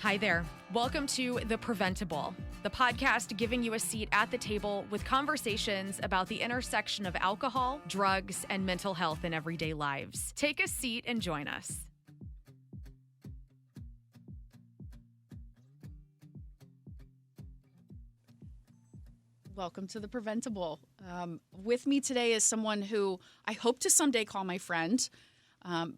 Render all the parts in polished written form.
Hi there. Welcome to The PrevenTable, the podcast giving you a seat at the table with conversations about the intersection of alcohol, drugs, and mental health in everyday lives. Take a seat and join us. Welcome to The PrevenTable. With me today is someone who I hope to someday call my friend,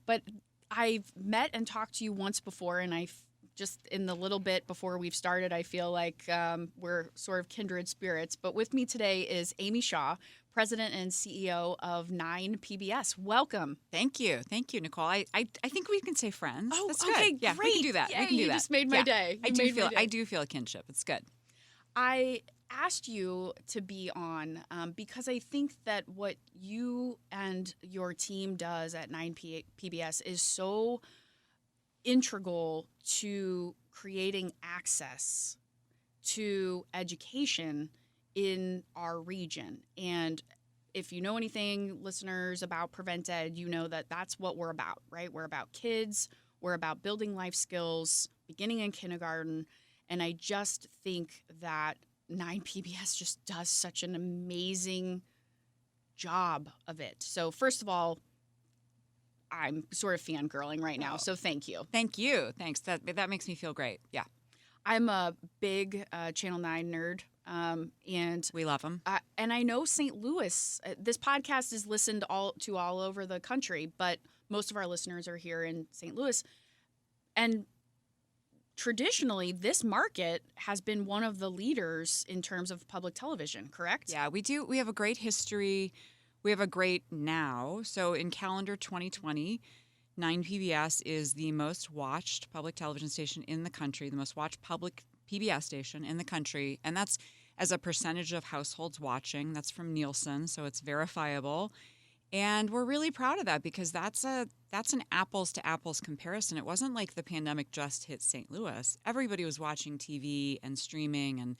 but I've met and talked to you once before, and just in the little bit before we've started, I feel like we're sort of kindred spirits. But with me today is Amy Shaw, President and CEO of Nine PBS. Welcome. Thank you, Nicole. I think we can say friends. Oh, that's okay, good. Yeah, great. we can do that. Yay, we can do you that. just made my day. I do feel a kinship. It's good. I asked you to be on because I think that what you and your team does at 9 PBS is so integral to creating access to education in our region. And if you know anything, listeners, about Prevent+Ed, you know that that's what we're about, right? We're about kids. We're about building life skills, beginning in kindergarten. And I just think that 9 PBS just does such an amazing job of it. So first of all, I'm sort of fangirling right now, so thank you. Thank you. Thanks. That makes me feel great. Yeah. I'm a big Channel 9 nerd. And we love them. And I know St. Louis, this podcast is listened all over the country, but most of our listeners are here in St. Louis. And traditionally, this market has been one of the leaders in terms of public television, correct? Yeah, we do. We have a great history. We have a great now. So in calendar 2020, 9 PBS is the most watched public television station in the country, the most watched public PBS station in the country. And that's as a percentage of households watching. That's from Nielsen, so it's verifiable. And we're really proud of that because that's an apples to apples comparison. It wasn't like the pandemic just hit St. Louis. Everybody was watching TV and streaming and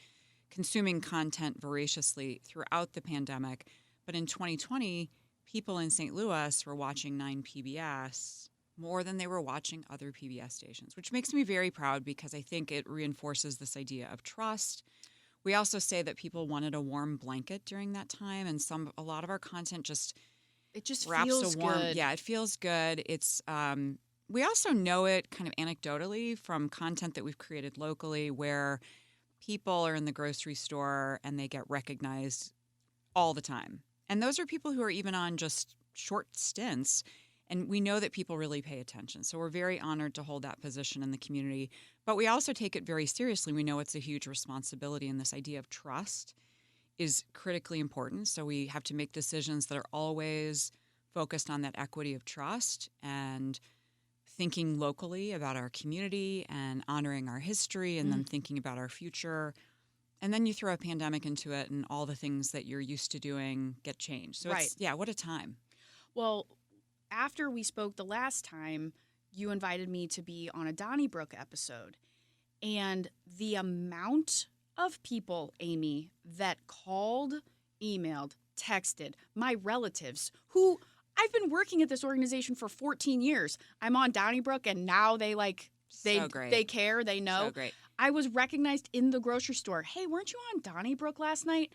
consuming content voraciously throughout the pandemic. But in 2020, people in St. Louis were watching 9 PBS more than they were watching other PBS stations, which makes me very proud because I think it reinforces this idea of trust. We also say that people wanted a warm blanket during that time, and a lot of our content just wraps feels a warm. good. Yeah, it feels good. It's we also know it kind of anecdotally from content that we've created locally, where people are in the grocery store and they get recognized all the time. And those are people who are even on just short stints. And we know that people really pay attention. So we're very honored to hold that position in the community. But we also take it very seriously. We know it's a huge responsibility. And this idea of trust is critically important. So we have to make decisions that are always focused on that equity of trust and thinking locally about our community and honoring our history and then thinking about our future. And then you throw a pandemic into it and all the things that you're used to doing get changed. So right. What a time. Well, after we spoke the last time, you invited me to be on a Donnybrook episode. And the amount of people, Amy, that called, emailed, texted, my relatives who I've been working at this organization for 14 years. I'm on Donnybrook and now they care, they know. So great. I was recognized in the grocery store. Hey, weren't you on Donnybrook last night?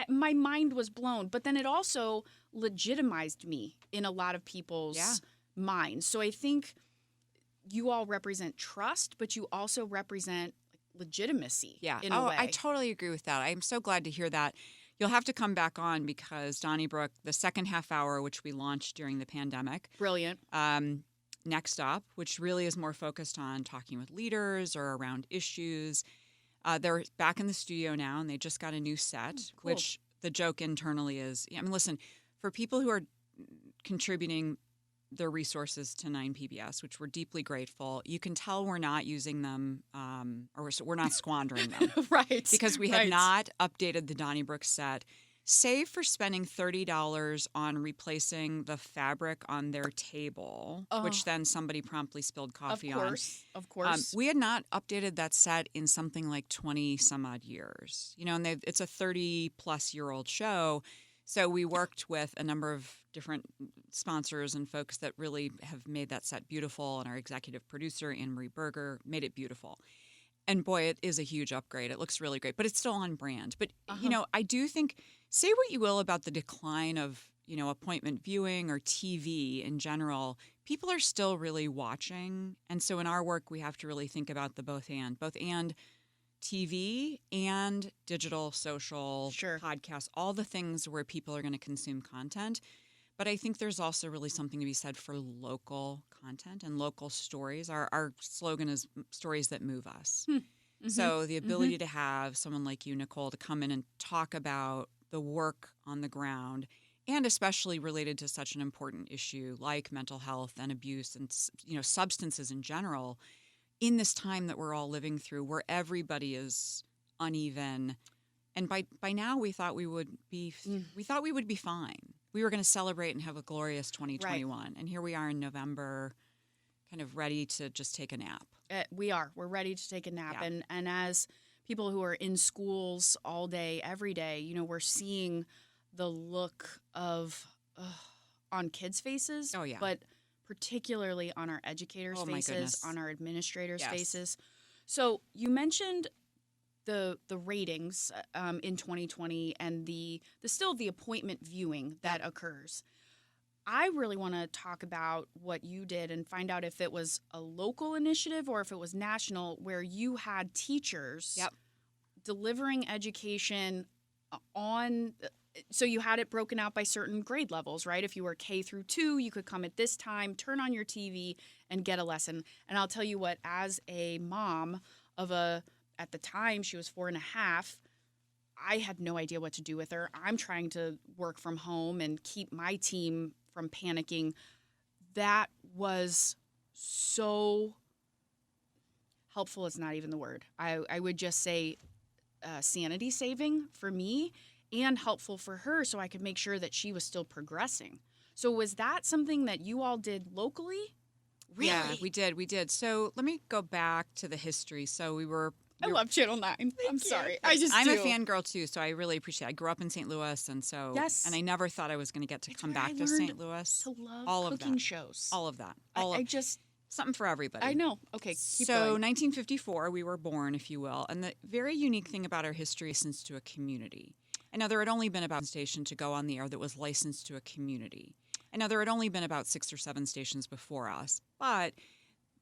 My mind was blown. But then it also legitimized me in a lot of people's minds. So I think you all represent trust, but you also represent legitimacy in a way. I totally agree with that. I'm so glad to hear that. You'll have to come back on because Donnybrook, the second half hour, which we launched during the pandemic. Brilliant. Next Up, which really is more focused on talking with leaders or around issues. They're back in the studio now, and they just got a new set, cool. Which the joke internally is, listen, for people who are contributing their resources to 9 PBS, which we're deeply grateful, you can tell we're not using them or we're not squandering them. Right. Because we have not updated the Donnybrook set, save for spending $30 on replacing the fabric on their table, which then somebody promptly spilled coffee on. Of course. We had not updated that set in something like 20 some odd years. And it's a 30-plus-year-old show. So we worked with a number of different sponsors and folks that really have made that set beautiful. And our executive producer, Anne-Marie Berger, made it beautiful. And boy, it is a huge upgrade. It looks really great, but it's still on brand. But, I do think, say what you will about the decline of, appointment viewing or TV in general, people are still really watching. And so in our work, we have to really think about the both and TV and digital, social, podcasts, all the things where people are going to consume content. But I think there's also really something to be said for local content and local stories. Our slogan is stories that move us. So the ability to have someone like you, Nicole, to come in and talk about the work on the ground, and especially related to such an important issue like mental health and abuse and substances in general, in this time that we're all living through, where everybody is uneven. And by now we thought we would be fine. We were going to celebrate and have a glorious 2021. Right. And here we are in November, kind of ready to just take a nap. We're ready to take a nap. Yeah. And as people who are in schools all day, every day, we're seeing the look of on kids' faces. Oh, yeah. But particularly on our educators' faces, on our administrators' faces. So you mentioned the ratings in 2020 and the appointment viewing that occurs. I really want to talk about what you did and find out if it was a local initiative or if it was national, where you had teachers delivering education on. So you had it broken out by certain grade levels, right? If you were K through 2, you could come at this time, turn on your TV, and get a lesson. And I'll tell you what, as a mom of at the time, she was 4.5, I had no idea what to do with her. I'm trying to work from home and keep my team from panicking. That was so helpful is not even the word. I would just say sanity saving for me, and helpful for her, so I could make sure that she was still progressing. So was that something that you all did locally? Really? Yeah, we did. So let me go back to the history. So I love Channel 9. I'm sorry. I'm a fangirl too, so I really appreciate it. I grew up in St. Louis, and so and I never thought I was going to get to come back to St. Louis. To love all cooking of that. shows. All of that. Something for everybody. I know. Okay, keep going. 1954, we were born, if you will. And the very unique thing about our history is licensed to a community. And now there had only been about a station to go on the air that was licensed to a community. And now there had only been about 6 or 7 stations before us. But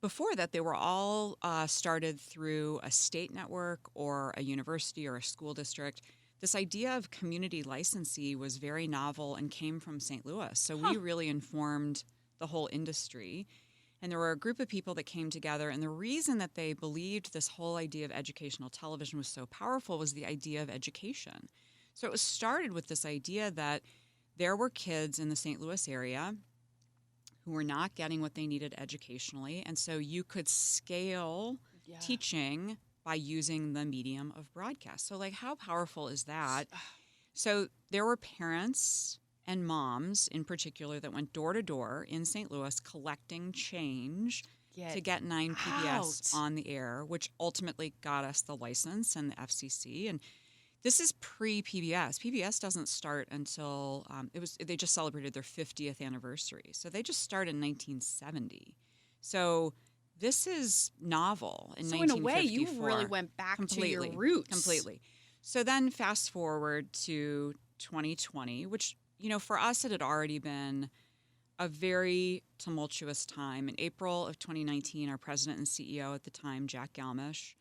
before that, they were all started through a state network or a university or a school district. This idea of community licensee was very novel and came from St. Louis. So we really informed the whole industry. And there were a group of people that came together. And the reason that they believed this whole idea of educational television was so powerful was the idea of education. So it was started with this idea that there were kids in the St. Louis area who were not getting what they needed educationally. And so you could scale teaching by using the medium of broadcast. So, how powerful is that? So there were parents and moms in particular that went door to door in St. Louis collecting change to get 9 PBS on the air, which ultimately got us the license and the FCC. And this is pre-PBS. PBS doesn't start until they just celebrated their 50th anniversary. So they just started in 1970. So this is novel in 1954. So in a way, you really went back to your roots. Completely. So then fast forward to 2020, which, for us it had already been a very tumultuous time. In April of 2019, our president and CEO at the time, Jack Galmish,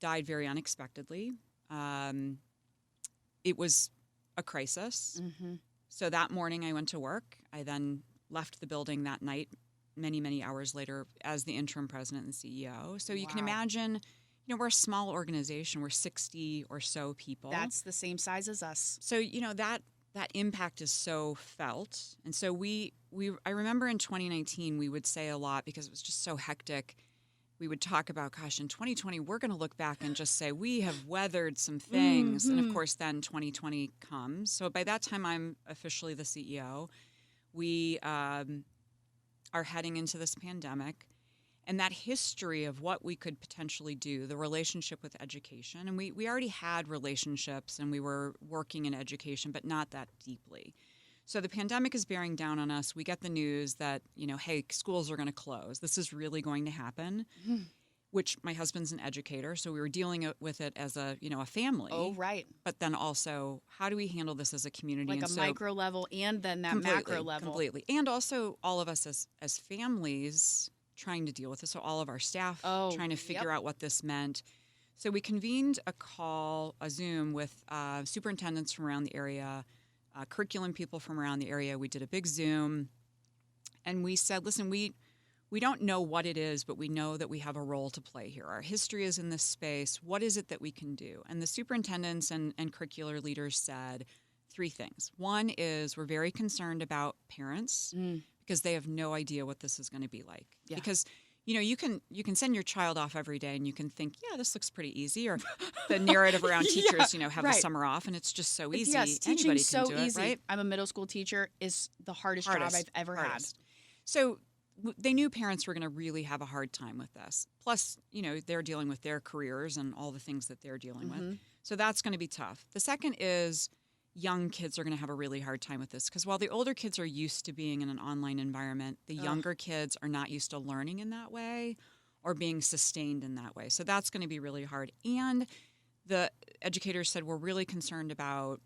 died very unexpectedly. It was a crisis. Mm-hmm. So that morning I went to work. I then left the building that night, many, many hours later, as the interim president and CEO. So you can imagine, we're a small organization. We're 60 or so people. That's the same size as us. So, that impact is so felt. And so I remember in 2019, we would say a lot because it was just so hectic. We would talk about, gosh, in 2020, we're going to look back and just say, we have weathered some things. Mm-hmm. And of course, then 2020 comes. So by that time, I'm officially the CEO. We are heading into this pandemic. and that history of what we could potentially do, the relationship with education. And we already had relationships and we were working in education, but not that deeply. So the pandemic is bearing down on us. We get the news that, hey, schools are going to close. This is really going to happen, which my husband's an educator. So we were dealing with it as a family. Oh, right. But then also, how do we handle this as a community? Like a micro level and then that macro level. Completely. And also all of us as families trying to deal with this. So all of our staff trying to figure out what this meant. So we convened a Zoom with superintendents from around the area, curriculum people from around the area. We did a big Zoom, and we said, listen, we don't know what it is, but we know that we have a role to play here. Our history is in this space. What is it that we can do? And the superintendents and curricular leaders said 3 things. One is we're very concerned about parents because they have no idea what this is going to be like. Yeah. Because you can send your child off every day and you can think, yeah, this looks pretty easy. Or the narrative around teachers, have the summer off and it's just so easy. Yes, Anybody teaching's can so do it, easy. right? I'm a middle school teacher. Is the hardest job I've ever had. So they knew parents were going to really have a hard time with this. Plus, they're dealing with their careers and all the things that they're dealing with. So that's going to be tough. The second is young kids are going to have a really hard time with this because while the older kids are used to being in an online environment, the younger kids are not used to learning in that way or being sustained in that way. So that's going to be really hard. And the educators said we're really concerned about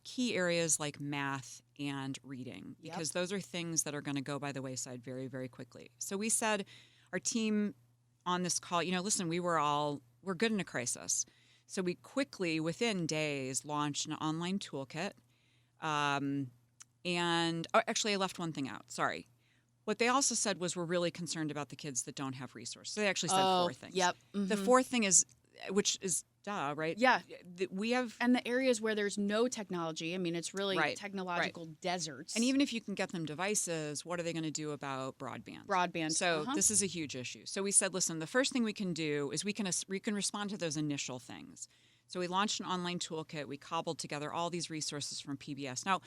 key areas like math and reading because those are things that are going to go by the wayside very, very quickly. So we said, our team on this call, listen, we're good in a crisis. So we quickly, within days, launched an online toolkit. Actually, I left one thing out. Sorry. What they also said was we're really concerned about the kids that don't have resources. So they actually said 4 things. Yep. The 4th thing is, which is right? Yeah. We have... And the areas where there's no technology, I mean, it's really technological deserts. And even if you can get them devices, what are they going to do about broadband? So this is a huge issue. So we said, listen, the first thing we can do is we can respond to those initial things. So we launched an online toolkit. We cobbled together all these resources from PBS. Now,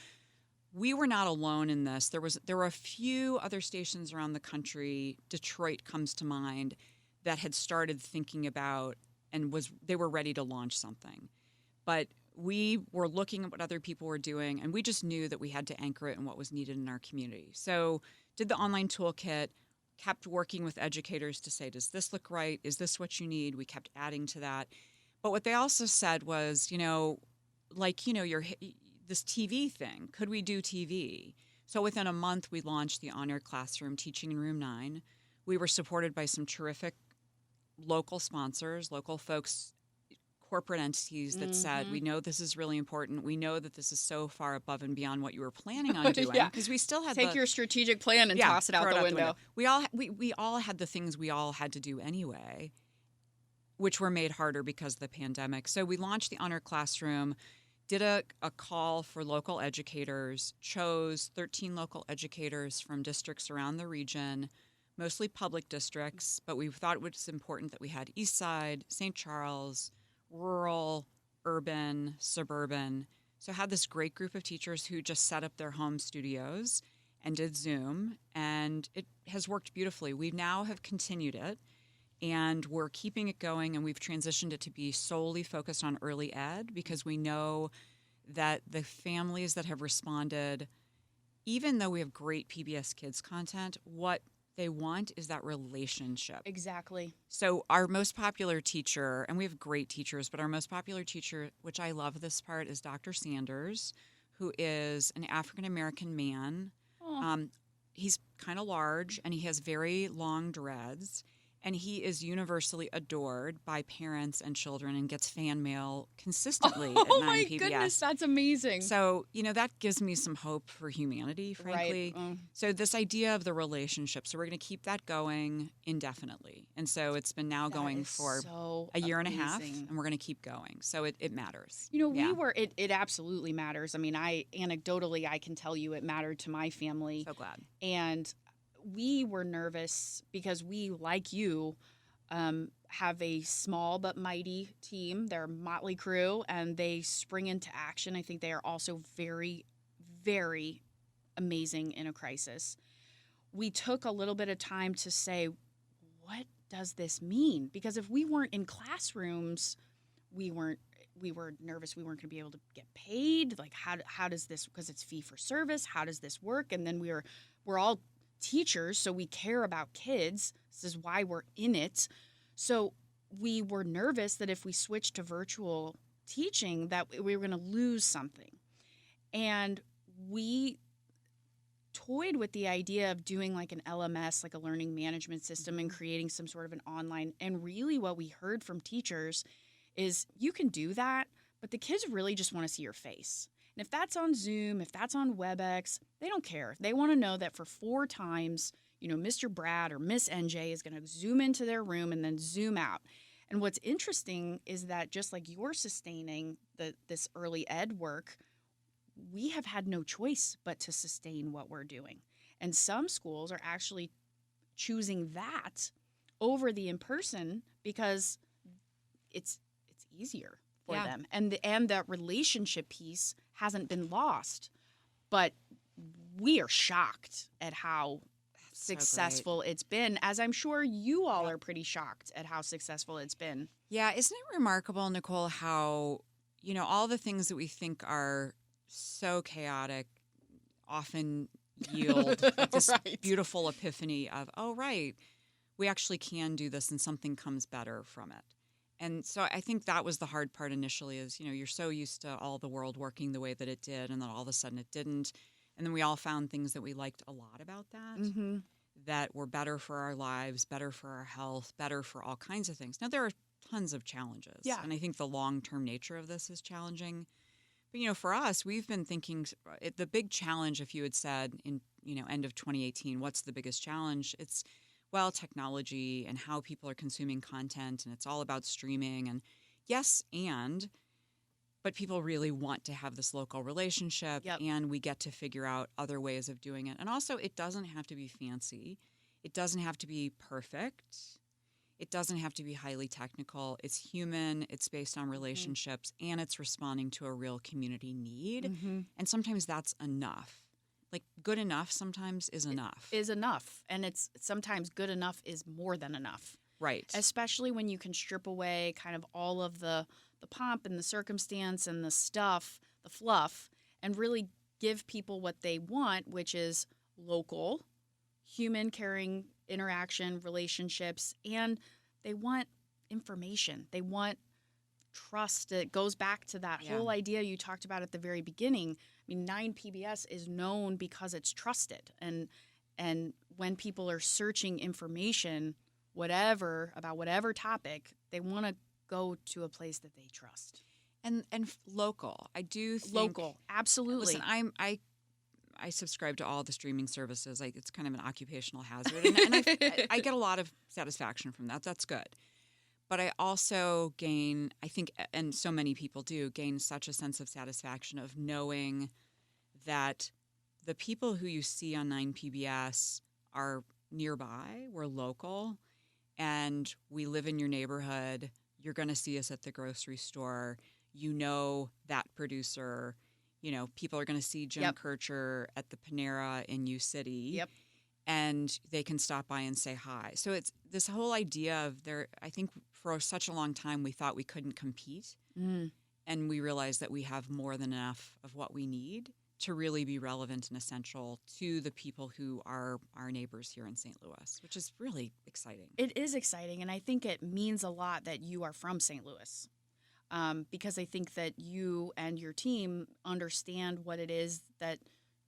we were not alone in this. There were a few other stations around the country. Detroit comes to mind that had started thinking about and they were ready to launch something. But we were looking at what other people were doing, and we just knew that we had to anchor it in what was needed in our community. So did the online toolkit, kept working with educators to say, does this look right? Is this what you need? We kept adding to that. But what they also said was, this TV thing, could we do TV? So within a month, we launched the On Air Classroom teaching in Room 9. We were supported by some terrific local sponsors, local folks, corporate entities that said, we know this is really important. We know that this is so far above and beyond what you were planning on doing. Because we still had your strategic plan and toss it out the window. We all had the things we all had to do anyway, which were made harder because of the pandemic. So we launched the On Air Classroom, did a call for local educators, chose 13 local educators from districts around the region, mostly public districts, but we thought it was important that we had East Side, St. Charles, rural, urban, suburban. So I had this great group of teachers who just set up their home studios and did Zoom, and it has worked beautifully. We now have continued it, and we're keeping it going, and we've transitioned it to be solely focused on early ed because we know that the families that have responded, even though we have great PBS Kids content, what they want is that relationship. Exactly. So our most popular teacher, and we have great teachers, but our most popular teacher, which I love this part, is Dr. Sanders, who is an African-American man. He's kind of large, and he has very long dreads. And he is universally adored by parents and children and gets fan mail consistently at 9 PBS. Oh, my goodness, that's amazing. So, that gives me some hope for humanity, frankly. Right. So this idea of the relationship, so we're going to keep that going indefinitely. And so it's been now going for a year and a half, and we're going to keep going. So it matters. It absolutely matters. I mean, anecdotally, I can tell you it mattered to my family. So glad. And we were nervous because we, like you, have a small but mighty team. They're a motley crew, and they spring into action. I think they are also very, very amazing in a crisis. We took a little bit of time to say, what does this mean? Because if we weren't in classrooms, we were nervous we weren't going to be able to get paid. Like, how does this, because it's fee for service, how does this work? And then we're all teachers, so we care about kids. This is why we're in it. So we were nervous that if we switched to virtual teaching that we were going to lose something. And we toyed with the idea of doing like an LMS, like a learning management system, and creating some sort of an online. And really what we heard from teachers is you can do that, but the kids really just want to see your face. And if that's on Zoom, if that's on WebEx, they don't care. They want to know that for 4 times, Mr. Brad or Miss NJ is going to zoom into their room and then zoom out. And what's interesting is that just like you're sustaining this early ed work, we have had no choice but to sustain what we're doing. And some schools are actually choosing that over the in-person because it's easier for them. And that relationship piece hasn't been lost. But we are shocked at how successful it's been, as I'm sure you all are pretty shocked at how successful it's been. Yeah, isn't it remarkable, Nicole, how, all the things that we think are so chaotic often yield this beautiful epiphany of, oh, right, we actually can do this and something comes better from it. And so I think that was the hard part initially is, you're so used to all the world working the way that it did, and then all of a sudden it didn't. And then we all found things that we liked a lot about that, that were better for our lives, better for our health, better for all kinds of things. Now, there are tons of challenges. Yeah. And I think the long-term nature of this is challenging. But, for us, we've been thinking the big challenge, if you had said in, end of 2018, what's the biggest challenge? It's, technology and how people are consuming content, and it's all about streaming. And yes, but people really want to have this local relationship, and we get to figure out other ways of doing it. And also, it doesn't have to be fancy. It doesn't have to be perfect. It doesn't have to be highly technical. It's human. It's based on relationships, and it's responding to a real community need. And sometimes that's enough. Like, good enough sometimes is enough. It is enough. And it's sometimes good enough is more than enough. Right. Especially when you can strip away kind of all of the pomp and the circumstance and the stuff, the fluff, and really give people what they want, which is local, human caring interaction, relationships, and they want information. They want trust. It goes back to that whole idea you talked about at the very beginning. I mean, 9 PBS is known because it's trusted. And when people are searching information, about whatever topic, they want to go to a place that they trust. And local. I do think local, absolutely. Listen, I subscribe to all the streaming services. It's kind of an occupational hazard, and I get a lot of satisfaction from that. That's good. But I also gain, I think, and so many people do, gain such a sense of satisfaction of knowing that the people who you see on 9 PBS are nearby, we're local, and we live in your neighborhood. You're going to see us at the grocery store. That producer. People are going to see Jim Kircher at the Panera in U City. Yep. And they can stop by and say hi. So it's this whole idea of I think for such a long time we thought we couldn't compete. And we realized that we have more than enough of what we need to really be relevant and essential to the people who are our neighbors here in St. Louis, which is really exciting. It is exciting, and I think it means a lot that you are from St. Louis, because I think that you and your team understand what it is that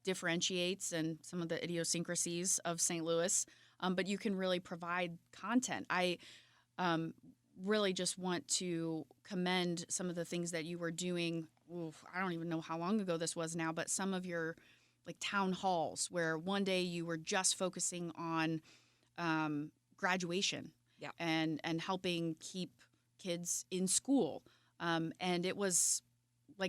differentiates and some of the idiosyncrasies of St. Louis, but you can really provide content. I really just want to commend some of the things that you were doing. I don't even know how long ago this was now, but some of your town halls where one day you were just focusing on graduation and helping keep kids in school. And it was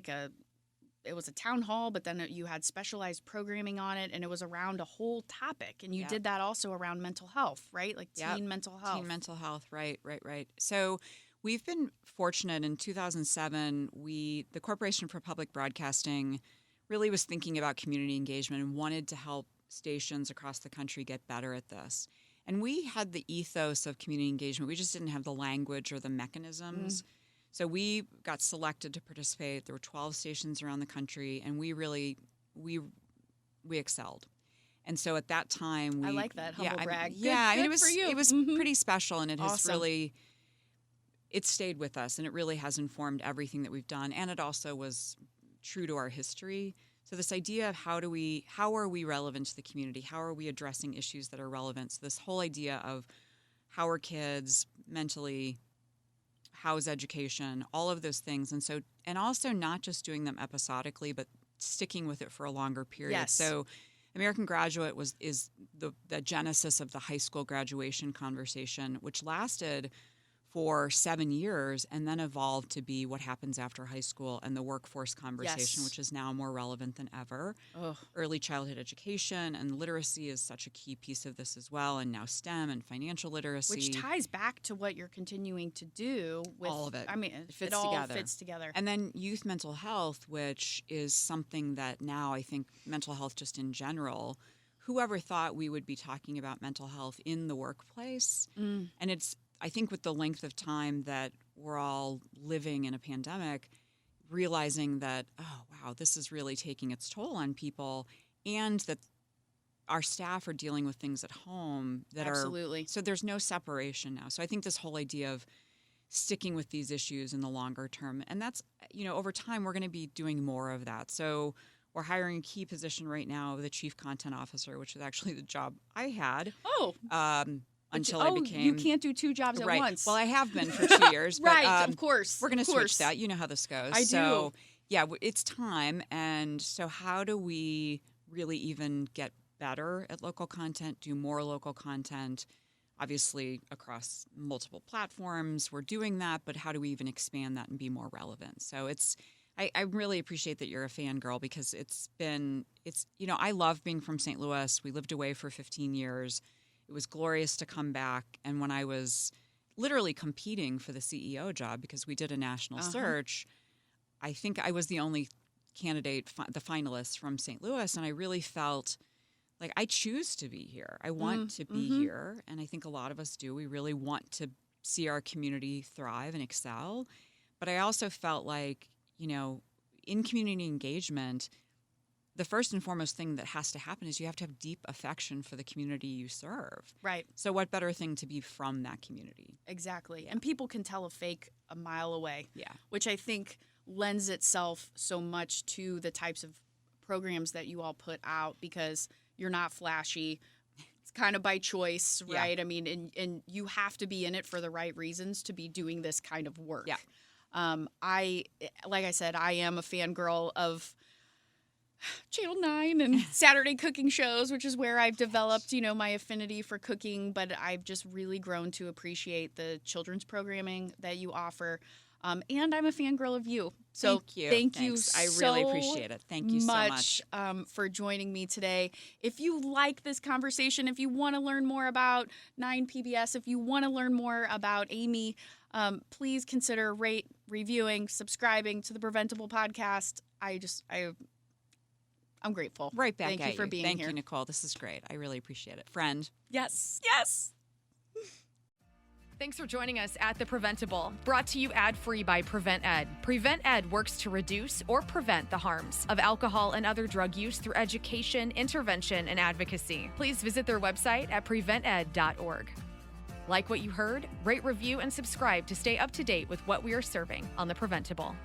a town hall, but then you had specialized programming on it, and it was around a whole topic. And you did that also around mental health, right? Teen mental health. Teen mental health, right. So we've been fortunate. In 2007, the Corporation for Public Broadcasting really was thinking about community engagement and wanted to help stations across the country get better at this. And we had the ethos of community engagement. We just didn't have the language or the mechanisms. So we got selected to participate. There were 12 stations around the country, and we excelled. And so at that time, I like that humble brag. Yeah, Good it was for you. It was pretty special, and it has Awesome. really stayed with us, and it really has informed everything that we've done. And it also was true to our history. So this idea of how are we relevant to the community? How are we addressing issues that are relevant? So this whole idea of how are kids mentally, how's education, all of those things. And also not just doing them episodically, but sticking with it for a longer period. Yes. So American Graduate is the genesis of the high school graduation conversation, which lasted for 7 years and then evolved to be what happens after high school and the workforce conversation, which is now more relevant than ever. Early childhood education and literacy is such a key piece of this as well, and now STEM and financial literacy. Which ties back to what you're continuing to do with all of it. I mean, it all together. fits together. And then youth mental health, which is something that now I think mental health just in general, whoever thought we would be talking about mental health in the workplace? And I think with the length of time that we're all living in a pandemic, realizing that, oh, wow, this is really taking its toll on people, and that our staff are dealing with things at home that Absolutely. So there's no separation now. So I think this whole idea of sticking with these issues in the longer term, and that's, over time we're going to be doing more of that. So we're hiring a key position right now, the Chief Content Officer, which is actually the job I had. Until I became... you can't do two jobs at once. Well, I have been for 2 years. But, of course. We're going to switch that. You know how this goes. I do. Yeah, it's time. And so how do we really even get better at local content, do more local content, obviously across multiple platforms? We're doing that, but how do we even expand that and be more relevant? So I really appreciate that you're a fangirl, because I love being from St. Louis. We lived away for 15 years. It was glorious to come back. And when I was literally competing for the CEO job, because we did a national search, I think I was the only candidate, the finalist from St. Louis. And I really felt like I choose to be here. I want to be here. And I think a lot of us do. We really want to see our community thrive and excel. But I also felt like, in community engagement, the first and foremost thing that has to happen is you have to have deep affection for the community you serve. Right. So what better thing to be from that community? Exactly. And people can tell a fake a mile away. Yeah. Which I think lends itself so much to the types of programs that you all put out, because you're not flashy. It's kind of by choice, right? Yeah. I mean, and you have to be in it for the right reasons to be doing this kind of work. Yeah. Like I said, I am a fangirl of Channel 9 and Saturday cooking shows, which is where I've developed, my affinity for cooking, but I've just really grown to appreciate the children's programming that you offer. And I'm a fangirl of you. So thank you so I really appreciate it. Thank you so much for joining me today. If you like this conversation, if you want to learn more about 9 PBS, if you want to learn more about Amy, please consider reviewing, subscribing to the PrevenTable podcast. I'm grateful. Right back Thank at you for being Thank here. you, Nicole. This is great. I really appreciate it. Friend. Yes. Thanks for joining us at The PrevenTable, brought to you ad-free by Prevent+Ed. Prevent+Ed works to reduce or prevent the harms of alcohol and other drug use through education, intervention, and advocacy. Please visit their website at PreventEd.org. Like what you heard? Rate, review, and subscribe to stay up to date with what we are serving on The PrevenTable.